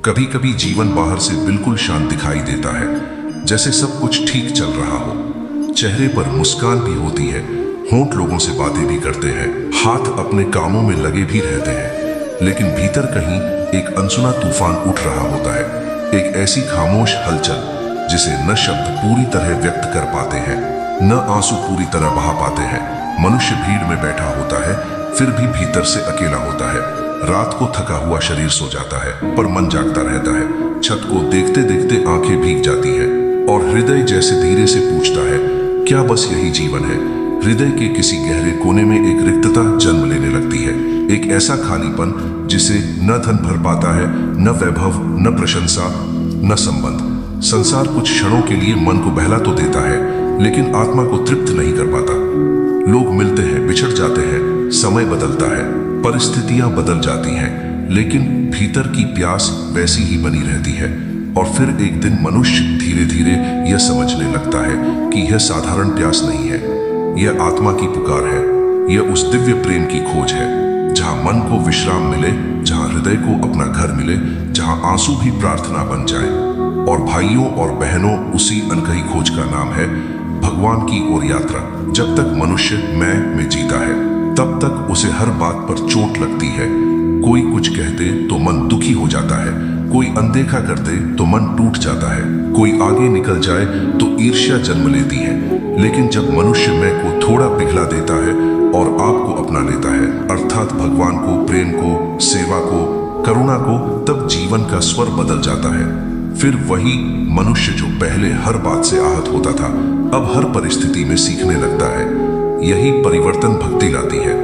कभी कभी जीवन बाहर से बिल्कुल शांत दिखाई देता है, जैसे सब कुछ ठीक चल रहा हो। चेहरे पर मुस्कान भी होती है, होंठ लोगों से बातें भी करते हैं, हाथ अपने कामों में लगे भी रहते हैं, लेकिन भीतर कहीं एक अनसुना तूफान उठ रहा होता है। एक ऐसी खामोश हलचल जिसे न शब्द पूरी तरह व्यक्त कर पाते हैं, न आंसू पूरी तरह बहा पाते हैं। मनुष्य भीड़ में बैठा होता है, फिर भी भीतर से अकेला होता है। रात को थका हुआ शरीर सो जाता है, पर मन जागता रहता है। छत को देखते देखते आंखें भीग जाती हैं और हृदय जैसे धीरे से पूछता है, क्या बस यही जीवन है? हृदय के किसी गहरे कोने में एक रिक्तता जन्म लेने लगती है, एक ऐसा खालीपन जिसे न धन भर पाता है, न वैभव, न प्रशंसा, न संबंध। संसार कुछ क्षणों के लिए मन को बहला तो देता है, लेकिन आत्मा को तृप्त नहीं कर पाता। लोग मिलते हैं, बिछड़ जाते हैं, समय बदलता है, परिस्थितियां बदल जाती हैं, लेकिन भीतर की प्यास वैसी ही बनी रहती है। और फिर एक दिन मनुष्य धीरे धीरे यह समझने लगता है कि यह साधारण प्यास नहीं है, यह आत्मा की पुकार है, यह उस दिव्य प्रेम की खोज है, जहां मन को विश्राम मिले, जहां हृदय को अपना घर मिले, जहां आंसू भी प्रार्थना बन जाए। और भाइयों और बहनों, उसी अनकही खोज का नाम है भगवान की ओर यात्रा। जब तक मनुष्य मैं में जीता है, तब तक उसे हर बात पर चोट लगती है। कोई कुछ कहते तो मन दुखी हो जाता है, कोई अनदेखा करते तो मन टूट जाता है, कोई आगे निकल जाए तो ईर्ष्या जन्म लेती है। लेकिन जब मनुष्य मैं को थोड़ा पिघला देता है और आपको अपना लेता है, अर्थात भगवान को, प्रेम को, सेवा को, करुणा को, तब जीवन का स्वर बदल जाता है। फिर वही मनुष्य जो पहले हर बात से आहत होता था, अब हर परिस्थिति में सीखने लगता है। यही परिवर्तन भक्ति लाती है।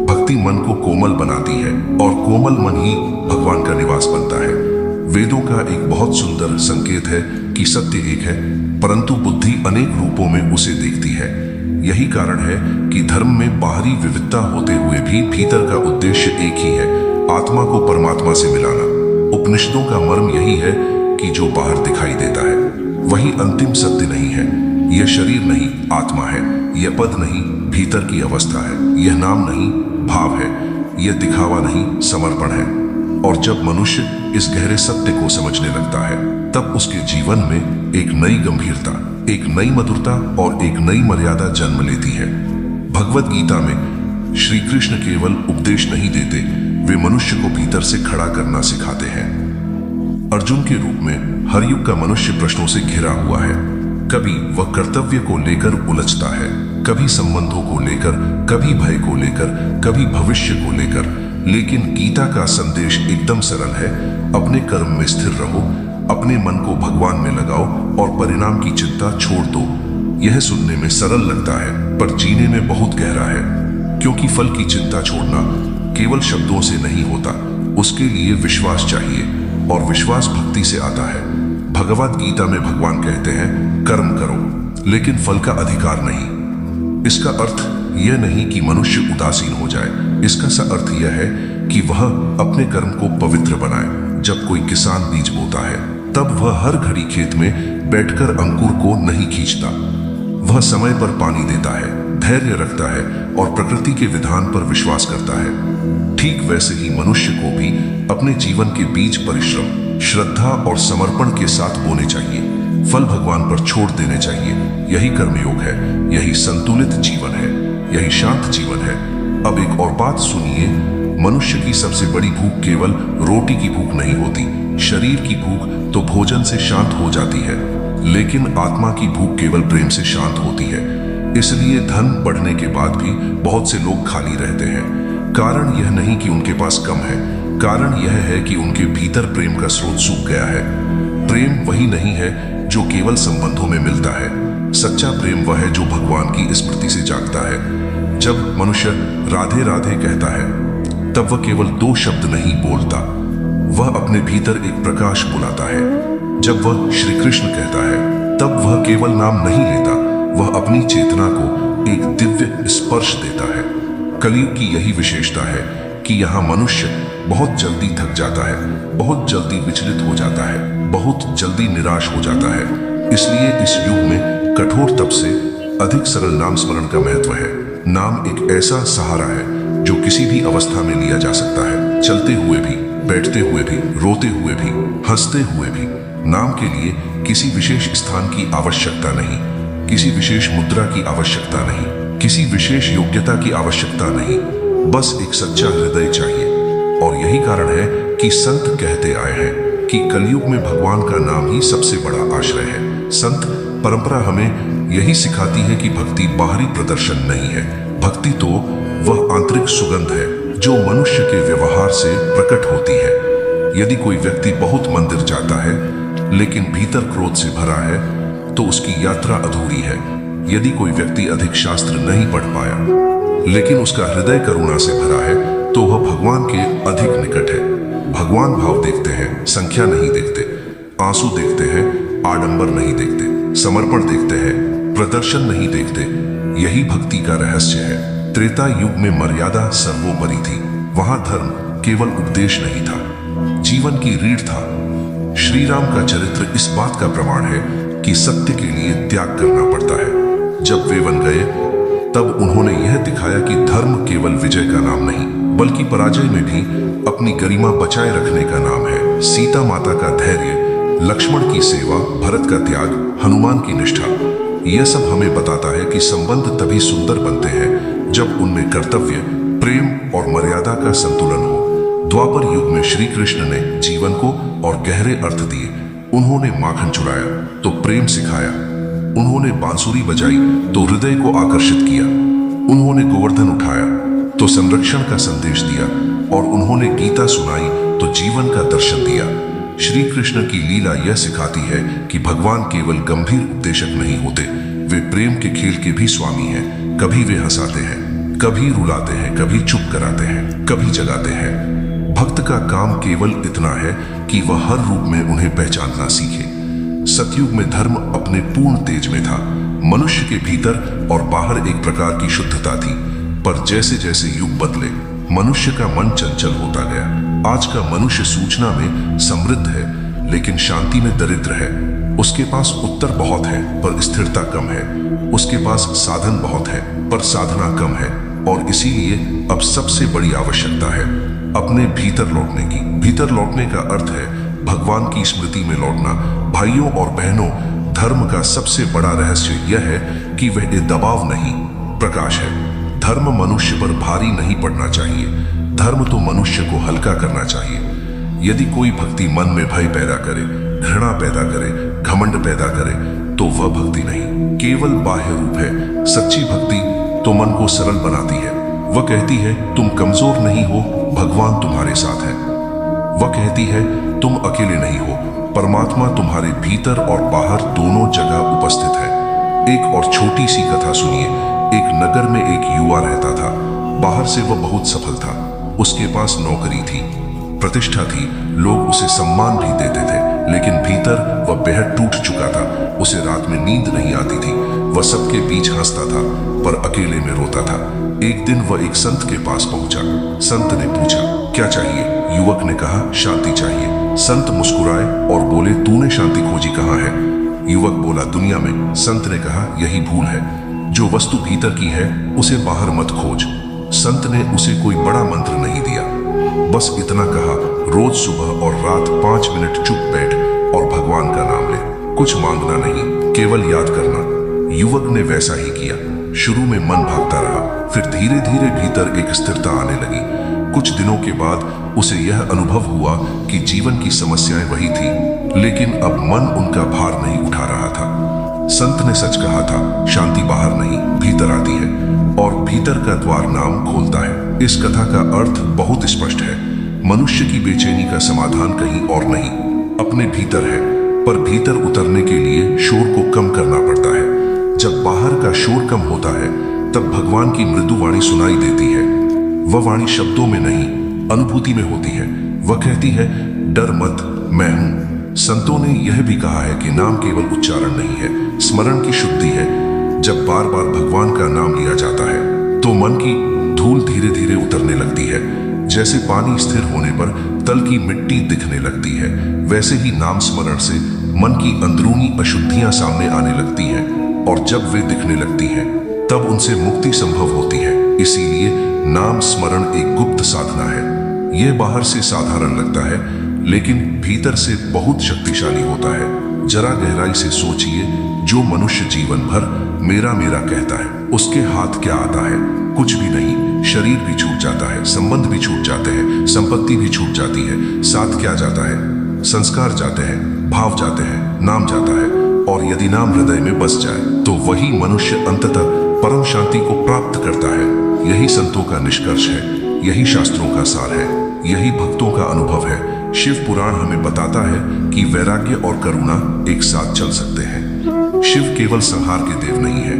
भक्ति मन को कोमल बनाती है और कोमल मन ही भगवान का निवास बनता है। वेदों का एक बहुत सुंदर संकेत है कि सत्य एक है, परंतु बुद्धि अनेक रूपों में उसे देखती है। यही कारण है कि धर्म में बाहरी विविधता होते हुए भी भीतर का उद्देश्य एक ही है, आत्मा को परमात्मा से मिलाना। उपनिषदों का मर्म यही है कि जो बाहर दिखाई देता है वही अंतिम सत्य नहीं है। यह शरीर नहीं, आत्मा है। यह पद नहीं, भीतर की अवस्था है। यह नाम नहीं, भाव है। यह दिखावा नहीं, समर्पण है। और जब मनुष्य इस गहरे सत्य को समझने लगता है, तब उसके जीवन में एक नई गंभीरता, एक नई मधुरता और एक नई मर्यादा जन्म लेती है। भगवत गीता में श्री कृष्ण केवल उपदेश नहीं देते, वे मनुष्य को भीतर से खड़ा करना सिखाते हैं। अर्जुन के रूप में हर युग का मनुष्य प्रश्नों से घिरा हुआ है। कभी वह कर्तव्य को लेकर उलझता है, कभी संबंधों को लेकर, कभी भय को लेकर, कभी भविष्य को लेकर। लेकिन गीता का संदेश एकदम सरल है, अपने कर्म में स्थिर रहो, अपने मन को भगवान में लगाओ और परिणाम की चिंता छोड़ दो। यह सुनने में सरल लगता है, पर जीने में बहुत गहरा है, क्योंकि फल की चिंता छोड़ना केवल शब्दों से नहीं होता, उसके लिए विश्वास चाहिए, और विश्वास भक्ति से आता है। भगवत गीता में भगवान कहते हैं, कर्म करो, लेकिन फल का अधिकार नहीं। इसका अर्थ यह नहीं कि मनुष्य उदासीन हो जाए, इसका सा अर्थ यह है कि वह अपने कर्म को पवित्र बनाए। जब कोई किसान बीज बोता है, तब वह हर घड़ी खेत में बैठकर अंकुर को नहीं खींचता, वह समय पर पानी देता है, धैर्य रखता है और प्रकृति के विधान पर विश्वास करता है। ठीक वैसे ही मनुष्य को भी अपने जीवन के बीज परिश्रम, श्रद्धा और समर्पण के साथ बोने चाहिए, फल भगवान पर छोड़ देने चाहिए। यही कर्मयोग है, यही संतुलित जीवन है, यही शांत जीवन है। अब एक और बात सुनिए, मनुष्य की सबसे बड़ी भूख केवल रोटी की भूख नहीं होती। शरीर की भूख तो भोजन से शांत हो जाती है, लेकिन आत्मा की भूख केवल प्रेम से शांत होती है। इसलिए धन बढ़ने के बाद भी बहुत से लोग खाली रहते हैं। कारण यह नहीं कि उनके पास कम है, कारण यह है कि उनके भीतर प्रेम का स्रोत सूख गया है। प्रेम वही नहीं है जो केवल संबंधों में मिलता है। सच्चा प्रेम वह है जो भगवान की स्मृति से जागता है। जब मनुष्य राधे राधे कहता है, तब वह केवल दो शब्द नहीं बोलता, वह अपने भीतर एक प्रकाश बुलाता है। जब वह श्री कृष्ण कहता है, तब वह केवल नाम नहीं लेता, वह अपनी चेतना को एक दिव्य स्पर्श देता है। कलयुग की यही विशेषता है कि यहाँ मनुष्य बहुत जल्दी थक जाता है, बहुत जल्दी विचलित हो जाता है, बहुत जल्दी निराश हो जाता है। इसलिए इस युग में कठोर तप से अधिक सरल नाम स्मरण का महत्व है। नाम एक ऐसा सहारा है जो किसी भी अवस्था में लिया जा सकता है, चलते हुए भी, बैठते हुए भी, रोते हुए भी, हंसते हुए भी। नाम के लिए किसी विशेष स्थान की आवश्यकता नहीं, किसी विशेष मुद्रा की आवश्यकता नहीं, किसी विशेष योग्यता की आवश्यकता नहीं, बस एक सच्चा हृदय चाहिए। और यही कारण है कि संत कहते आए हैं कि कलयुग में भगवान का नाम ही सबसे बड़ा आश्रय है। संत परंपरा हमें यही सिखाती है कि भक्ति बाहरी प्रदर्शन नहीं है, भक्ति तो वह आंतरिक सुगंध है जो मनुष्य के व्यवहार से प्रकट होती है। यदि कोई व्यक्ति बहुत मंदिर जाता है लेकिन भीतर क्रोध से भरा है तो उसकी यात्रा अधूरी है। यदि कोई व्यक्ति अधिक शास्त्र नहीं पढ़ पाया लेकिन उसका हृदय करुणा से भरा है तो वह भगवान के अधिक निकट है। भगवान भाव देखते हैं, संख्या नहीं देखते। आंसू देखते हैं, आडंबर नहीं देखते। समर्पण देखते हैं, प्रदर्शन नहीं देखते। यही भक्ति का रहस्य है। त्रेता युग में मर्यादा सर्वोपरि थी। वहां धर्म केवल उपदेश नहीं था, जीवन की रीढ़ था। श्री राम का चरित्र इस बात का प्रमाण है कि सत्य के लिए त्याग करना पड़ता है। जब वे वन गए तब उन्होंने यह दिखाया कि धर्म केवल विजय का नाम नहीं बल्कि पराजय में भी अपनी गरिमा बचाए रखने का नाम है। सीता माता का धैर्य, लक्ष्मण की सेवा, भरत का त्याग, हनुमान की निष्ठा, यह सब हमें बताता है कि संबंध तभी सुंदर बनते हैं जब उनमें कर्तव्य, प्रेम और मर्यादा का संतुलन हो। द्वापर युग में श्री कृष्ण ने जीवन को और गहरे अर्थ दिए। उन्होंने माखन चुराया तो प्रेम सिखाया, उन्होंने बांसुरी बजाई तो हृदय को आकर्षित किया, उन्होंने गोवर्धन उठाया तो संरक्षण का संदेश दिया और उन्होंने गीता सुनाई तो जीवन का दर्शन दिया। श्री कृष्ण की लीला यह सिखाती है कि भगवान केवल गंभीर उपदेशक नहीं होते, वे प्रेम के खेल के भी स्वामी हैं। कभी वे हंसाते हैं, कभी रुलाते हैं, कभी चुप कराते हैं, कभी जगाते हैं। भक्त का काम केवल इतना है कि वह हर रूप में उन्हें पहचानना सीखे। सतयुग में धर्म अपने पूर्ण तेज में था। मनुष्य के भीतर और बाहर एक प्रकार की शुद्धता थी, पर जैसे जैसे युग बदले मनुष्य का मन चंचल होता गया। आज का मनुष्य सूचना में समृद्ध है लेकिन शांति में दरिद्र है। उसके पास उत्तर बहुत है पर स्थिरता कम है, उसके पास साधन बहुत है पर साधना कम है। और इसीलिए अब सबसे बड़ी आवश्यकता है अपने भीतर लौटने की। भीतर लौटने का अर्थ है भगवान की स्मृति में लौटना। भाइयों और बहनों, धर्म का सबसे बड़ा रहस्य यह है कि वह दबाव नहीं, प्रकाश है। धर्म मनुष्य पर भारी नहीं पड़ना चाहिए, धर्म तो मनुष्य को हल्का करना चाहिए। यदि कोई भक्ति मन में भय पैदा करे, घृणा पैदा करे, घमंड पैदा करे तो वह भक्ति नहीं, केवल बाह्य रूप है। सच्ची भक्ति तो मन को सरल बनाती है। वह कहती है तुम कमजोर नहीं हो, भगवान तुम्हारे साथ है। वह कहती है तुम अकेले नहीं हो, परमात्मा तुम्हारे भीतर और बाहर दोनों जगह उपस्थित है। एक और छोटी सी कथा सुनिए। एक नगर में एक युवा रहता था। बाहर से वह बहुत सफल था, उसके पास नौकरी थी, प्रतिष्ठा थी, लोग उसे सम्मान भी देते थे, लेकिन भीतर वह बेहद टूट चुका था। उसे रात में नींद नहीं आती थी। वह सबके बीच हंसता था पर अकेले में रोता था। एक दिन वह एक संत के पास पहुंचा। संत ने पूछा क्या चाहिए? युवक ने कहा शांति चाहिए। संत मुस्कुराए और बोले तूने शांति खोजी कहाँ है? युवक बोला दुनिया में। संत ने कहा यही भूल है, जो वस्तु भीतर की है उसे बाहर मत खोज। संत ने उसे कोई बड़ा मंत्र नहीं दिया, बस इतना कहा रोज सुबह और रात 5 मिनट चुप बैठ और भगवान का नाम ले। कुछ मांगना नहीं, केवल याद करना। युवक ने वैसा ही किया। शुरू में मन भागता रहा, फिर धीरे धीरे भीतर एक स्थिरता आने लगी। कुछ दिनों के बाद उसे यह अनुभव हुआ कि जीवन की समस्याएं वही थी, लेकिन अब मन उनका भार नहीं उठा रहा था। संत ने सच कहा था, शांति बाहर नहीं भीतर आती है और भीतर का द्वार नाम खोलता है। इस कथा का अर्थ बहुत स्पष्ट है। मनुष्य की बेचैनी का समाधान कहीं और नहीं, अपने भीतर है। पर भीतर उतरने के लिए शोर को कम करना पड़ता है। जब बाहर का शोर कम होता है तब भगवान की मृदु वाणी सुनाई देती है। वह वाणी शब्दों में नहीं, अनुभूति में होती है। वह कहती है डर मत, मैं हूं। संतों ने यह भी कहा है कि नाम केवल उच्चारण नहीं है, स्मरण की शुद्धि है। जब बार बार भगवान का नाम लिया जाता है तो मन की धूल धीरे धीरे उतरने लगती है। जैसे पानी स्थिर होने पर तल की मिट्टी दिखने लगती है, वैसे ही नाम स्मरण से मन की अंदरूनी अशुद्धियां सामने आने लगती हैं, और जब वे दिखने लगती हैं तब उनसे मुक्ति संभव होती है। इसीलिए नाम स्मरण एक गुप्त साधना है। यह बाहर से साधारण लगता है, लेकिन भीतर से बहुत शक्तिशाली होता है। जरा गहराई से सोचिए, जो मनुष्य जीवन भर मेरा मेरा कहता है, उसके हाथ क्या आता है? कुछ भी नहीं। शरीर भी छूट जाता है, संबंध भी छूट जाते हैं, संपत्ति भी छूट जाती है। साथ क्या जाता है? संस्कार जाते हैं, भाव जाते हैं, नाम जाता है। और यदि नाम हृदय में बस जाए तो वही मनुष्य अंततः परम शांति को प्राप्त करता है। यही संतों का निष्कर्ष है, यही शास्त्रों का सार है, यही भक्तों का अनुभव है। शिव पुराण हमें बताता है कि वैराग्य और करुणा एक साथ चल सकते हैं। शिव केवल संहार के देव नहीं है,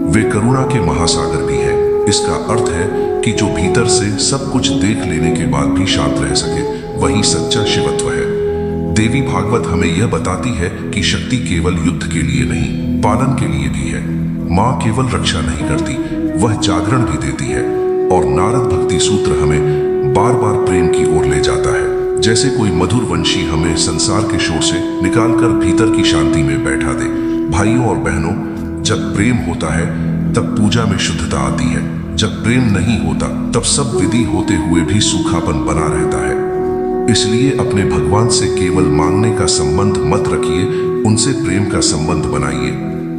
वे करुणा के महासागर भी हैं। इसका अर्थ है कि जो भीतर से सब कुछ देख लेने के बाद भी शांत रह सके, वही सच्चा शिवत्व है। देवी भागवत हमें यह बताती है कि शक्ति केवल युद्ध के लिए नहीं, पालन के लिए भी है। माँ केवल रक्षा नहीं करती, वह जागरण भी देती है। और नारद भक्ति सूत्र हमें बार बार प्रेम की ओर ले जाता है, जैसे कोई मधुर वंशी हमें संसार के शोर से निकालकर भीतर की शांति में बैठा दे। भाइयों और बहनों, जब प्रेम होता है तब पूजा में शुद्धता आती है। जब प्रेम नहीं होता तब सब विधि होते हुए भी सूखापन बना रहता है। इसलिए अपने भगवान से केवल मांगने का संबंध मत रखिए, उनसे प्रेम का संबंध बनाइए।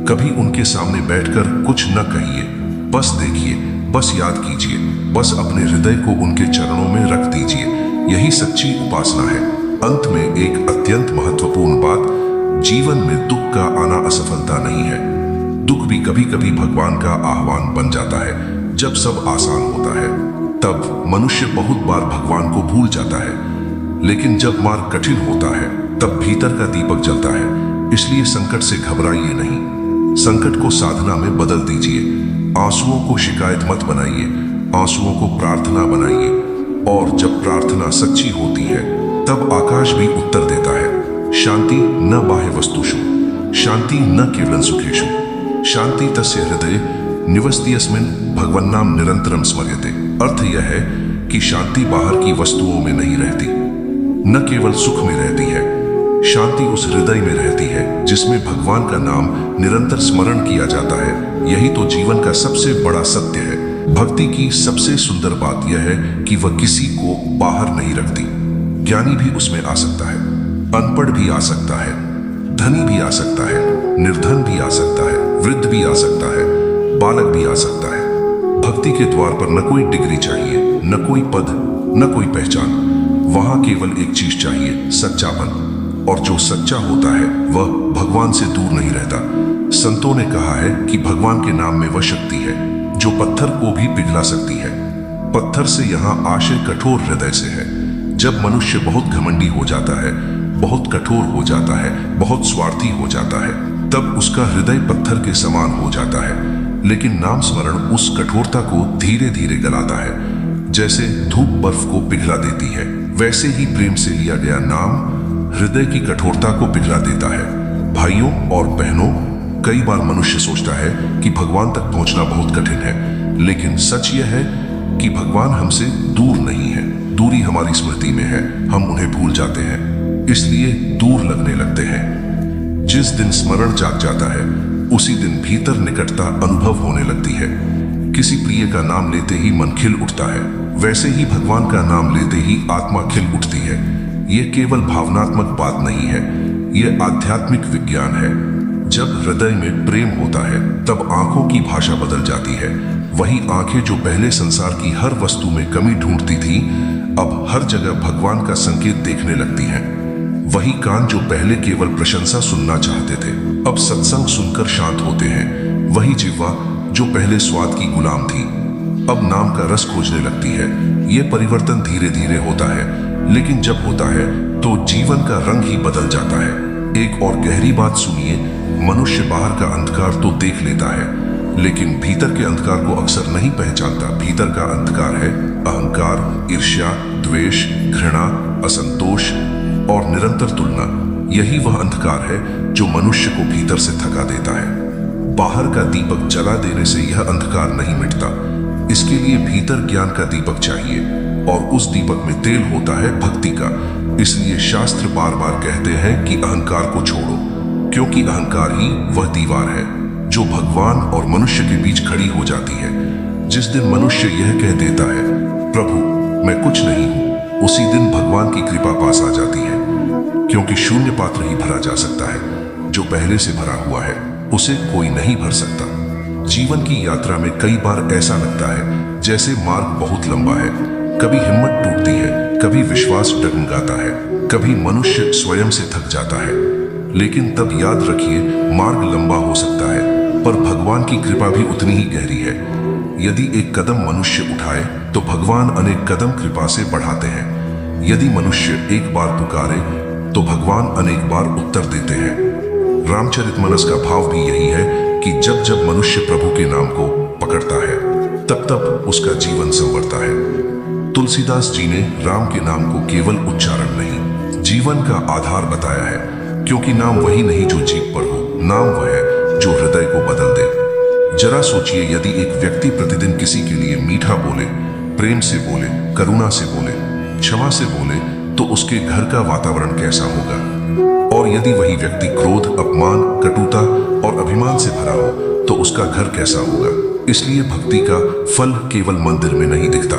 कभी उनके सामने बैठकर कुछ न कहिए, बस देखिए, बस याद कीजिए, बस अपने हृदय को उनके चरणों में रख दीजिए। यही सच्ची उपासना है। अंत में एक अत्यंत महत्वपूर्ण बात, जीवन में दुख का आना असफलता नहीं है। दुख भी कभी कभी भगवान का आह्वान बन जाता है। जब सब आसान होता है तब मनुष्य बहुत बार भगवान को भूल जाता है, लेकिन जब मार्ग कठिन होता है तब भीतर का दीपक जलता है। इसलिए संकट से घबराइए नहीं, संकट को साधना में बदल दीजिए। आंसुओं को शिकायत मत बनाइए, आंसुओं को प्रार्थना बनाइए। और जब प्रार्थना सच्ची होती है तब आकाश भी उत्तर देता है। शांति न बाह्य वस्तुषु, शांति न केवलं सुखेषु, शांति तस्य हृदये निवसति यस्मिन् भगवन्नाम निरंतरम स्मर्यते। अर्थ यह है कि शांति बाहर की वस्तुओं में नहीं रहती, न केवल सुख में रहती है। शांति उस हृदय में रहती है जिसमें भगवान का नाम निरंतर स्मरण किया जाता है। यही तो जीवन का सबसे बड़ा सत्य है। भक्ति की सबसे सुंदर बात यह है कि वह किसी को बाहर नहीं रखती। ज्ञानी भी उसमें आ सकता है, अनपढ़ भी आ सकता है, धनी भी आ सकता है, निर्धन भी आ सकता है, वृद्ध भी आ सकता है, बालक भी आ सकता है। भक्ति के द्वार पर न कोई डिग्री चाहिए, न कोई पद, न कोई पहचान। वहां केवल एक चीज चाहिए, सच्चापन। और जो सच्चा होता है वह भगवान से दूर नहीं रहता। संतों ने कहा है कि भगवान के नाम में वह शक्ति है जो पत्थर को भी पिघला सकती है। पत्थर से यहाँ आशय कठोर हृदय से है। जब मनुष्य बहुत घमंडी हो जाता है, बहुत कठोर हो जाता है, बहुत स्वार्थी हो जाता है, तब उसका हृदय पत्थर के समान हो जाता है। लेकिन नाम स्मरण उस कठोरता को धीरे धीरे गलाता है। जैसे धूप बर्फ को पिघला देती है, वैसे ही प्रेम से लिया गया नाम हृदय की कठोरता को पिघला देता है। भाइयों और बहनों, कई बार मनुष्य सोचता है कि भगवान तक पहुंचना बहुत कठिन है, लेकिन सच यह है कि भगवान हमसे दूर नहीं है। दूरी हमारी स्मृति में है, हम उन्हें भूल जाते हैं, इसलिए दूर लगने लगते हैं। जिस दिन स्मरण जाग जाता है उसी दिन भीतर निकटता अनुभव होने लगती है। किसी प्रिय का नाम लेते ही मन खिल उठता है, वैसे ही भगवान का नाम लेते ही आत्मा खिल उठती है। ये केवल भावनात्मक बात नहीं है, ये आध्यात्मिक विज्ञान है। जब हृदय में प्रेम होता है तब आंखों की भाषा बदल जाती है। वही आंखें जो पहले संसार की हर वस्तु में कमी ढूंढती थी, अब हर जगह भगवान का संकेत देखने लगती हैं। वही कान जो पहले केवल प्रशंसा सुनना चाहते थे, अब सत्संग सुनकर शांत होते हैं। वही जिह्वा जो पहले स्वाद की गुलाम थी, अब नाम का रस खोजने लगती है। ये परिवर्तन धीरे धीरे होता है, लेकिन जब होता है तो जीवन का रंग ही बदल जाता है। एक और गहरी बात सुनिए, मनुष्य बाहर का अंधकार तो देख लेता है, लेकिन भीतर के अंधकार को अक्सर नहीं पहचानता। भीतर का अंधकार है अहंकार, ईर्ष्या, द्वेष, घृणा, असंतोष और निरंतर तुलना। यही वह अंधकार है जो मनुष्य को भीतर से थका देता है। बाहर का दीपक जला देने से यह अंधकार नहीं मिटता, इसके लिए भीतर ज्ञान का दीपक चाहिए, और उस दीपक में तेल होता है भक्ति का। इसलिए शास्त्र बार बार कहते हैं कि अहंकार को छोड़ो, क्योंकि अहंकार ही वह दीवार है जो भगवान और मनुष्य के बीच खड़ी हो जाती है। जिस दिन मनुष्य यह कह देता है, प्रभु मैं कुछ नहीं हूं, उसी दिन भगवान की कृपा पास आ जाती है, क्योंकि शून्य पात्र ही भरा जा सकता है। जो पहले से भरा हुआ है उसे कोई नहीं भर सकता। जीवन की यात्रा में कई बार ऐसा लगता है जैसे मार्ग बहुत लंबा है। कभी हिम्मत टूटती है, कभी विश्वास डगमगाता है, कभी मनुष्य स्वयं से थक जाता है। लेकिन तब याद रखिए, मार्ग लंबा हो सकता है पर भगवान की कृपा भी उतनी ही गहरी है। यदि एक कदम मनुष्य उठाए तो भगवान अनेक कदम कृपा से बढ़ाते हैं। यदि मनुष्य एक बार पुकारे तो भगवान अनेक बार उत्तर देते हैं। रामचरितमानस का भाव भी यही है कि जब जब मनुष्य प्रभु के नाम को पकड़ता है तब तब उसका जीवन संवरता है। तुलसीदास जी ने राम के नाम को केवल उच्चारण नहीं, जीवन का आधार बताया है, क्योंकि नाम वही नहीं जो जीभ पर हो, नाम वह है जो हृदय को बदल दे। जरा सोचिए, यदि एक व्यक्ति प्रतिदिन किसी के लिए मीठा बोले, प्रेम से बोले, करुणा से बोले, क्षमा से बोले, तो उसके घर का वातावरण कैसा होगा। और यदि वही व्यक्ति क्रोध, अपमान, कटुता और अभिमान से भरा हो तो उसका घर कैसा होगा। इसलिए भक्ति का फल केवल मंदिर में नहीं दिखता,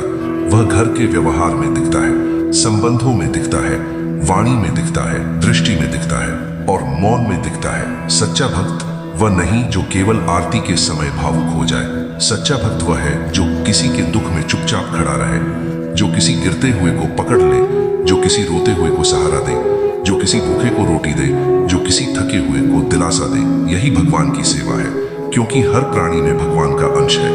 वह घर के व्यवहार में दिखता है, संबंधों में दिखता है, वाणी में दिखता है, दृष्टि में दिखता है और मौन में दिखता है। सच्चा भक्त वह नहीं जो केवल आरती के समय भावुक हो जाए। सच्चा भक्त वह है जो किसी के दुख में चुपचाप खड़ा रहे, जो किसी गिरते हुए को पकड़ ले, जो किसी रोते हुए को सहारा दे, जो किसी भूखे को रोटी दे, जो किसी थके हुए को दिलासा दे। यही भगवान की सेवा है, क्योंकि हर प्राणी में भगवान का अंश है।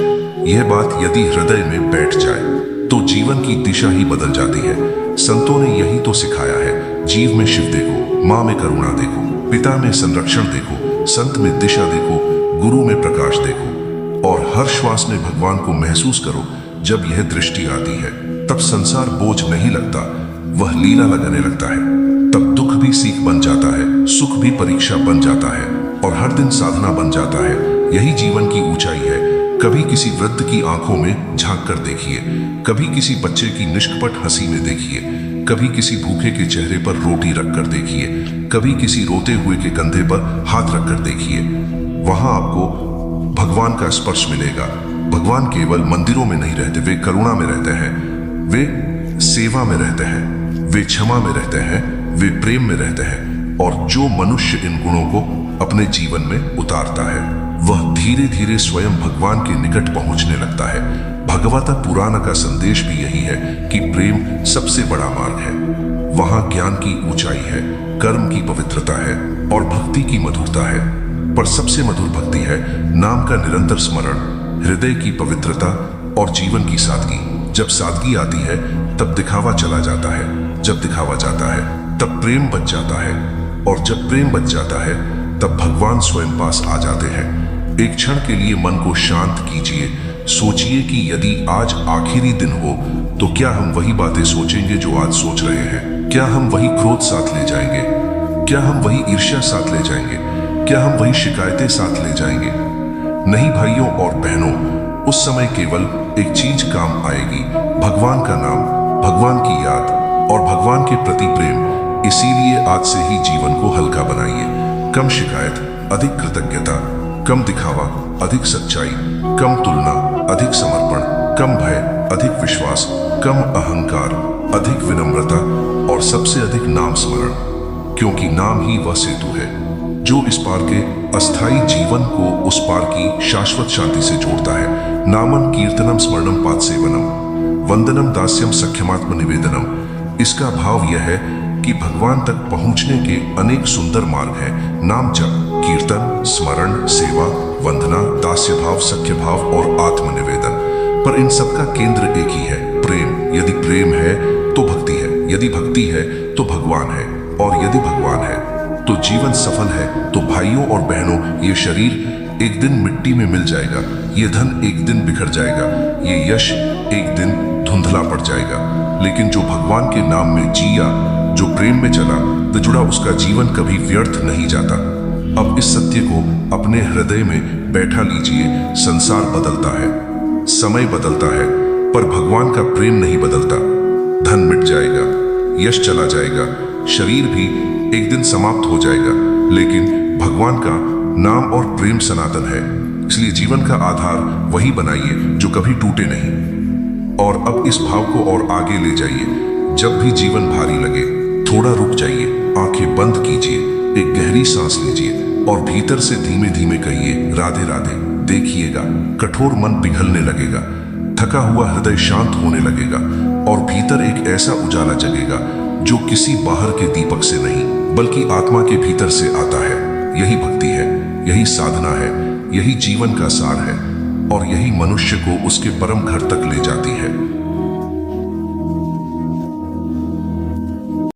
यह बात यदि हृदय में बैठ जाए तो जीवन की दिशा ही बदल जाती है। संतों ने यही तो सिखाया है, जीव में शिव देखो, माँ में करुणा देखो, पिता में संरक्षण देखो, संत में दिशा देखो, गुरु में प्रकाश देखो। और हर श्वास में भगवान को महसूस करो। जब यह दृष्टि आती है तब संसार बोझ नहीं लगता, वह लीला लगाने लगता है। तब दुख भी सीख बन जाता है, सुख भी परीक्षा बन जाता है और हर दिन साधना बन जाता है। यही जीवन की ऊंचाई है। कभी किसी वृद्ध की आंखों में झांक कर देखिए, कभी किसी बच्चे की निष्कपट हंसी में देखिए, कभी किसी भूखे के चेहरे पर रोटी रखकर देखिए, कभी किसी रोते हुए के कंधे पर हाथ रखकर देखिए। वहां आपको भगवान का स्पर्श मिलेगा। भगवान केवल मंदिरों में नहीं रहते, वे करुणा में रहते हैं, वे सेवा में रहते हैं, वे क्षमा में रहते हैं, वे प्रेम में रहते हैं। और जो मनुष्य इन गुणों को अपने जीवन में उतारता है वह धीरे धीरे स्वयं भगवान के निकट पहुंचने लगता है। भगवता पुराण का संदेश भी यही है कि प्रेम सबसे बड़ा मार्ग है। वहां ज्ञान की ऊंचाई है, कर्म की पवित्रता है और भक्ति की मधुरता है। पर सबसे मधुर भक्ति है नाम का निरंतर स्मरण, हृदय की पवित्रता और जीवन की सादगी। जब सादगी आती है तब दिखावा चला जाता है, जब दिखावा जाता है तब प्रेम बच जाता है और जब प्रेम बच जाता है तब भगवान स्वयं पास आ जाते हैं। एक क्षण के लिए मन को शांत कीजिए, सोचिए कि यदि आज आखिरी दिन हो तो क्या हम वही बातें सोचेंगे जो आज सोच रहे हैं? क्या हम वही क्रोध साथ ले जाएंगे? क्या हम वही ईर्ष्या साथ ले जाएंगे? क्या हम वही शिकायतें साथ ले जाएंगे? नहीं भाइयों और बहनों, उस समय केवल एक चीज काम आएगी, भगवान का नाम, भगवान की याद और भगवान के प्रति प्रेम। इसीलिए आज से ही जीवन को हल्का बनाइए। कम शिकायत, अधिक कृतज्ञता, कम दिखावा, अधिक सच्चाई, कम तुलना, अधिक समर्पण, कम भय, अधिक विश्वास, कम अहंकार, अधिक विनम्रता और सबसे अधिक नाम स्मरण, क्योंकि नाम ही वह सेतु है जो इस पार के अस्थायी जीवन को उस पार की शाश्वत शांति से जोड़ता है। नामम कीर्तनम स्मरणम पाद सेवनम वंदनम दास्यम सख्यमात्म निवेदनम। इसका भाव यह है कि भगवान तक पहुंचने के अनेक सुंदर मार्ग हैं। नाम जप, कीर्तन, स्मरण, सेवा, वंदना, दास्य भाव, सख्य भाव और आत्मनिवेदन। पर इन सबका केंद्र एक ही है, प्रेम। यदि प्रेम है तो भक्ति है, यदि भक्ति है तो भगवान है और यदि भगवान है तो जीवन सफल है। तो भाइयों और बहनों, ये शरीर एक दिन मिट्टी में मिल जाएगा, ये धन एक दिन बिखर जाएगा, ये यश एक दिन धुंधला पड़ जाएगा, लेकिन जो भगवान के नाम में जिया, जो प्रेम में चला, तो जुड़ा, उसका जीवन कभी व्यर्थ नहीं जाता। अब इस सत्य को अपने हृदय में बैठा लीजिए। संसार बदलता है, समय बदलता है, पर भगवान का प्रेम नहीं बदलता। धन मिट जाएगा, यश चला जाएगा, शरीर भी एक दिन समाप्त हो जाएगा, लेकिन भगवान का नाम और प्रेम सनातन है। इसलिए जीवन का आधार वही बनाइए जो कभी टूटे नहीं। और अब इस भाव को और आगे ले जाइए। जब भी जीवन भारी लगे, थोड़ा रुक जाइए, आंखें बंद कीजिए, एक गहरी सांस लीजिए और भीतर से धीमे धीमे कहिए, राधे राधे। देखिएगा, कठोर मन पिघलने लगेगा, थका हुआ हृदय शांत होने लगेगा और भीतर एक ऐसा उजाला जगेगा जो किसी बाहर के दीपक से नहीं बल्कि आत्मा के भीतर से आता है। यही भक्ति है, यही साधना है, यही जीवन का सार है और यही मनुष्य को उसके परम घर तक ले जाती है।